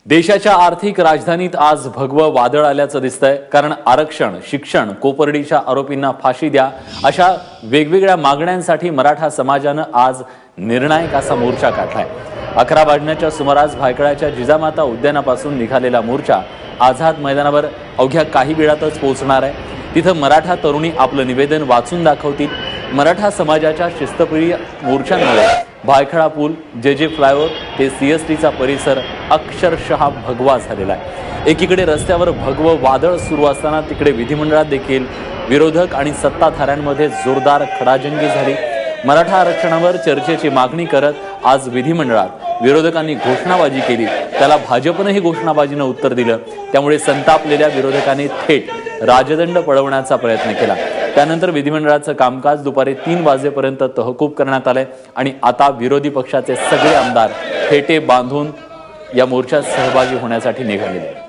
देशाच्या आर्थिक राजधानीत आज भगवं वादळ आल्याचं दिसतंय। कारण आरक्षण, शिक्षण, कोपर्डीच्या आरोपींना फाशी द्या अशा वेगवेगळ्या मागण्यांसाठी मराठा समाजानं आज निर्णायक असा मोर्चा काढलाय। 11 वाजण्याच्या सुमारास भायखळ्याच्या जिजामाता उद्यानापासून निघालेला मोर्चा आझाद मैदानावर अवघ्या काही वेळातच पोहोचणार आहे। तिथं मराठा तरुणी आपलं निवेदन वाचून दाखवतील। मराठा समाजाच्या शिस्तप्रिय मोर्चांमुळे भायखळा पूल, जे फ्लायओव्हर ते सीएसटीचा परिसर अक्षरशः भगवा झालेला आहे। एकीकडे रस्त्यावर भगवं वादळ सुरू असताना तिकडे विधिमंडळात देखील विरोधक आणि सत्ताधाऱ्यांमध्ये जोरदार खडाजंगी झाली। मराठा आरक्षणावर चर्चेची मागणी करत आज विधिमंडळात विरोधकांनी घोषणाबाजी केली। त्याला भाजपनेही घोषणाबाजीनं उत्तर दिलं। त्यामुळे संतापलेल्या विरोधकांनी थेट राजदंड पळवण्याचा प्रयत्न केला। त्यानंतर विधिमंडळाचं कामकाज दुपारी 3 वाजेपर्यंत तहकूब करण्यात आले आणि आता विरोधी पक्षाचे सगळे आमदार फेटे बांधून या मोर्चात सहभागी होण्यासाठी निघालेले आहेत।